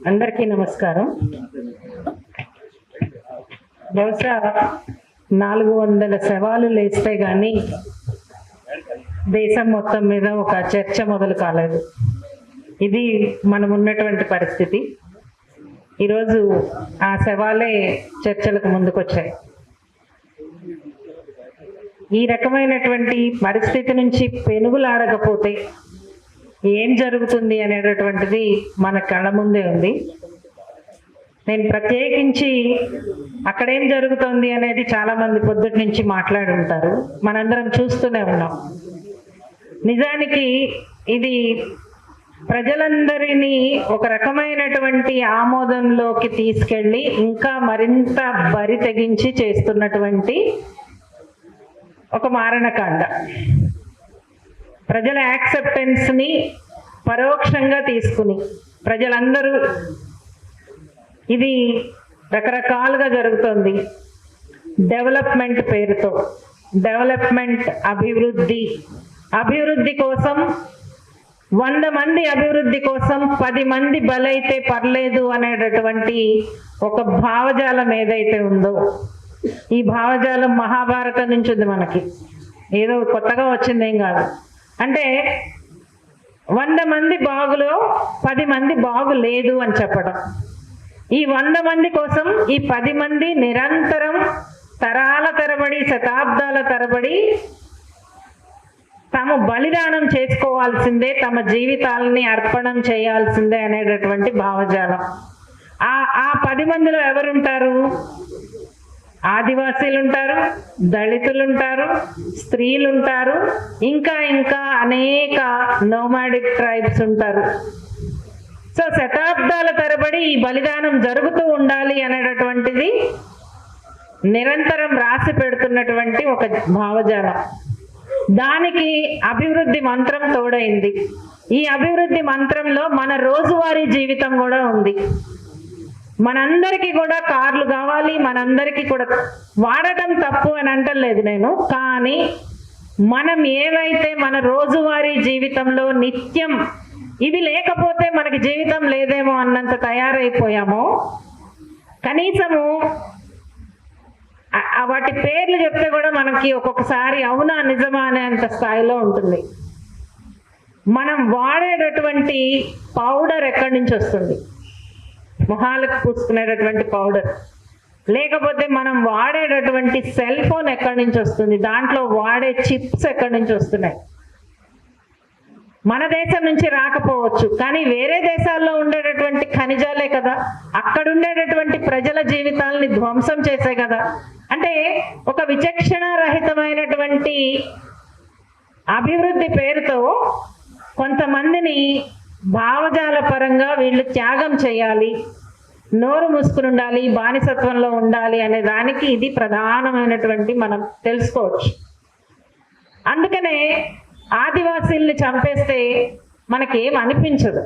అందరికీ నమస్కారం. బహుశా 400 శవాలు లేస్తే గానీ దేశం మొత్తం మీద ఒక చర్చ మొదలు కాలేదు. ఇది మనం ఉన్నటువంటి పరిస్థితి. ఈరోజు ఆ శవాలే చర్చలకు ముందుకొచ్చాయి. ఈ రకమైనటువంటి పరిస్థితి నుంచి పెనుగులాడకపోతే ఏం జరుగుతుంది అనేటటువంటిది మన కళ్ళ ముందే ఉంది. నేను ప్రత్యేకించి అక్కడేం జరుగుతుంది అనేది చాలా మంది పొద్దుటి నుంచి మాట్లాడి ఉంటారు, మనందరం చూస్తూనే ఉన్నాం. నిజానికి ఇది ప్రజలందరినీ ఒక రకమైనటువంటి ఆమోదంలోకి తీసుకెళ్ళి ఇంకా మరింత బరి తెగించి చేస్తున్నటువంటి ఒక మారణకాండ. ప్రజల యాక్సెప్టెన్స్ ని పరోక్షంగా తీసుకుని ప్రజలందరూ ఇది రకరకాలుగా జరుగుతుంది. డెవలప్మెంట్ పేరుతో డెవలప్మెంట్, అభివృద్ధి కోసం 100 మంది అభివృద్ధి కోసం 10 మంది బలైతే పర్లేదు అనేటటువంటి ఒక భావజాలం ఏదైతే ఉందో, ఈ భావజాలం మహాభారతం నుంచి ఉంది. మనకి ఏదో కొత్తగా వచ్చిందేం కాదు. అంటే 100 మంది బాగులో 10 మంది బాగులేదు అని చెప్పడం. ఈ 100 మంది కోసం ఈ 10 మంది నిరంతరం తరాల తరబడి, శతాబ్దాల తరబడి తాము బలిదానం చేసుకోవాల్సిందే, తమ జీవితాలని అర్పణం చేయాల్సిందే అనేటటువంటి భావజాలం. ఆ 10 మందిలో ఎవరుంటారు? ఆదివాసీలు ఉంటారు, దళితులు ఉంటారు, స్త్రీలు ఉంటారు, ఇంకా అనేక నోమాడిక్ ట్రైబ్స్ ఉంటారు. సో శతాబ్దాల తరబడి ఈ బలిదానం జరుగుతూ ఉండాలి అనేటటువంటిది నిరంతరం రాసి పెడుతున్నటువంటి ఒక భావజాలం. దానికి అభివృద్ధి మంత్రం తోడైంది. ఈ అభివృద్ధి మంత్రంలో మన రోజువారీ జీవితం కూడా ఉంది. మనందరికీ కూడా కార్లు కావాలి, మనందరికీ కూడా వాడటం తప్పు అని అంటలేదు నేను. కానీ మనం ఏవైతే మన రోజువారీ జీవితంలో నిత్యం ఇవి లేకపోతే మనకి జీవితం లేదేమో అన్నంత తయారైపోయామో, కనీసము వాటి పేర్లు చెప్తే కూడా మనకి ఒక్కొక్కసారి అవునా నిజమా అనేంత స్థాయిలో ఉంటుంది. మనం వాడేటటువంటి పౌడర్ ఎక్కడి నుంచి వస్తుంది? మొహాలకు పూసుకునేటటువంటి పౌడర్. లేకపోతే మనం వాడేటటువంటి సెల్ ఫోన్ ఎక్కడి నుంచి వస్తుంది? దాంట్లో వాడే చిప్స్ ఎక్కడి నుంచి వస్తున్నాయి? మన దేశం నుంచి రాకపోవచ్చు, కానీ వేరే దేశాల్లో ఉండేటటువంటి ఖనిజాలే కదా, అక్కడ ఉండేటటువంటి ప్రజల జీవితాలని ధ్వంసం చేసే కదా. అంటే ఒక విచక్షణ రహితమైనటువంటి అభివృద్ధి పేరుతో కొంతమందిని భావజాల పరంగా వీళ్ళు త్యాగం చేయాలి, నోరు మూసుకుని ఉండాలి, బానిసత్వంలో ఉండాలి అనే దానికి ఇది ప్రధానమైనటువంటి మనం తెలుసుకోవచ్చు. అందుకనే ఆదివాసీల్ని చంపేస్తే మనకేం అనిపించదు,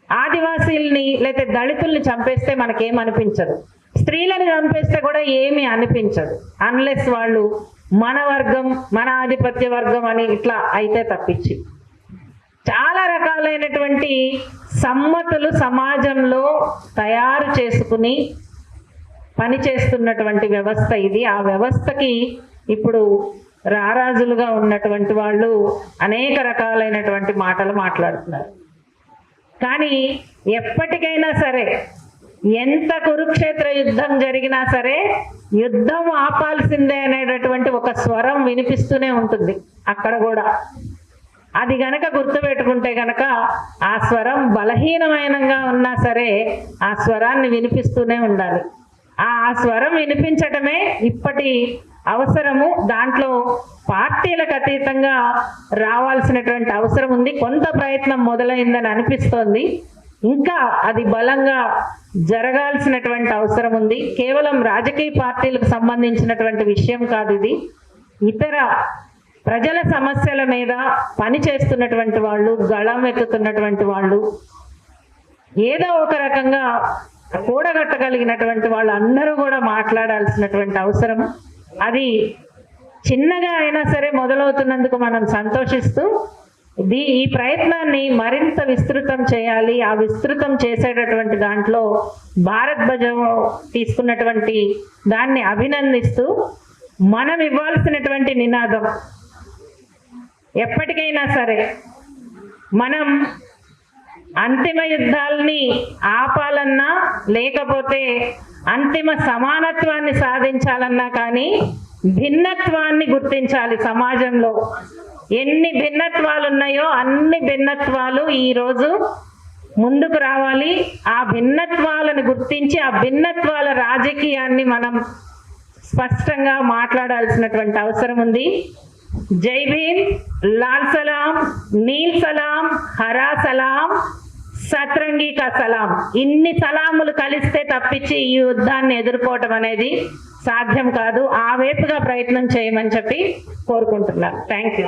ఆదివాసీల్ని లేదా దళితుల్ని చంపేస్తే మనకేం అనిపించదు, స్త్రీలను చంపేస్తే కూడా ఏమీ అనిపించదు, అన్లెస్ వాళ్ళు మన వర్గం, మన ఆధిపత్య వర్గం అని ఇట్లా అయితే తప్పించి. చాలా రకాలైనటువంటి సమ్మతులు సమాజంలో తయారు చేసుకుని పనిచేస్తున్నటువంటి వ్యవస్థ ఇది. ఆ వ్యవస్థకి ఇప్పుడు రారాజులుగా ఉన్నటువంటి వాళ్ళు అనేక రకాలైనటువంటి మాటలు మాట్లాడుతున్నారు. కానీ ఎప్పటికైనా సరే, ఎంత కురుక్షేత్ర యుద్ధం జరిగినా సరే యుద్ధం ఆపాల్సిందే అనేటటువంటి ఒక స్వరం వినిపిస్తూనే ఉంటుంది అక్కడ కూడా. అది గనక గుర్తుపెట్టుకుంటే గనక ఆ స్వరం బలహీనమైనగా ఉన్నా సరే ఆ స్వరాన్ని వినిపిస్తూనే ఉండాలి. ఆ స్వరం వినిపించటమే ఇప్పటి అవసరము. దాంట్లో పార్టీలకు అతీతంగా రావాల్సినటువంటి అవసరం ఉంది. కొంత ప్రయత్నం మొదలైందని అనిపిస్తోంది, ఇంకా అది బలంగా జరగాల్సినటువంటి అవసరం ఉంది. కేవలం రాజకీయ పార్టీలకు సంబంధించినటువంటి విషయం కాదు ఇది. ఇతర ప్రజల సమస్యల మీద పని చేస్తున్నటువంటి వాళ్ళు, గళం ఎత్తుతున్నటువంటి వాళ్ళు, ఏదో ఒక రకంగా కూడగట్టగలిగినటువంటి వాళ్ళు అందరూ కూడా మాట్లాడాల్సినటువంటి అవసరం. అది చిన్నగా అయినా సరే మొదలవుతున్నందుకు మనం సంతోషిస్తూ ఈ ప్రయత్నాన్ని మరింత విస్తృతం చేయాలి. ఆ విస్తృతం చేసేటటువంటి దాంట్లో భారత్ బచావో తీసుకున్నటువంటి దాన్ని అభినందిస్తూ మనం ఇవ్వాల్సినటువంటి నినాదం ఎప్పటికైనా సరే మనం అంతిమ యుద్ధాలని ఆపాలన్నా లేకపోతే అంతిమ సమానత్వాన్ని సాధించాలన్నా కానీ భిన్నత్వాన్ని గుర్తించాలి. సమాజంలో ఎన్ని భిన్నత్వాలు ఉన్నాయో అన్ని భిన్నత్వాలు ఈరోజు ముందుకు రావాలి. ఆ భిన్నత్వాలను గుర్తించి ఆ భిన్నత్వాల రాజకీయాన్ని మనం స్పష్టంగా మాట్లాడాల్సినటువంటి అవసరం ఉంది. జై భీమ్, లాల్ సలాం, నీల్ సలాం, హరా సలాం, సత్రంగి కా సలాం. ఇన్ని సలాములు కలిస్తే తప్పించి ఈ యుద్ధాన్ని ఎదుర్కోవటం అనేది సాధ్యం కాదు. ఆ వైపుగా ప్రయత్నం చేయమని చెప్పి కోరుకుంటున్నాను. Thank you.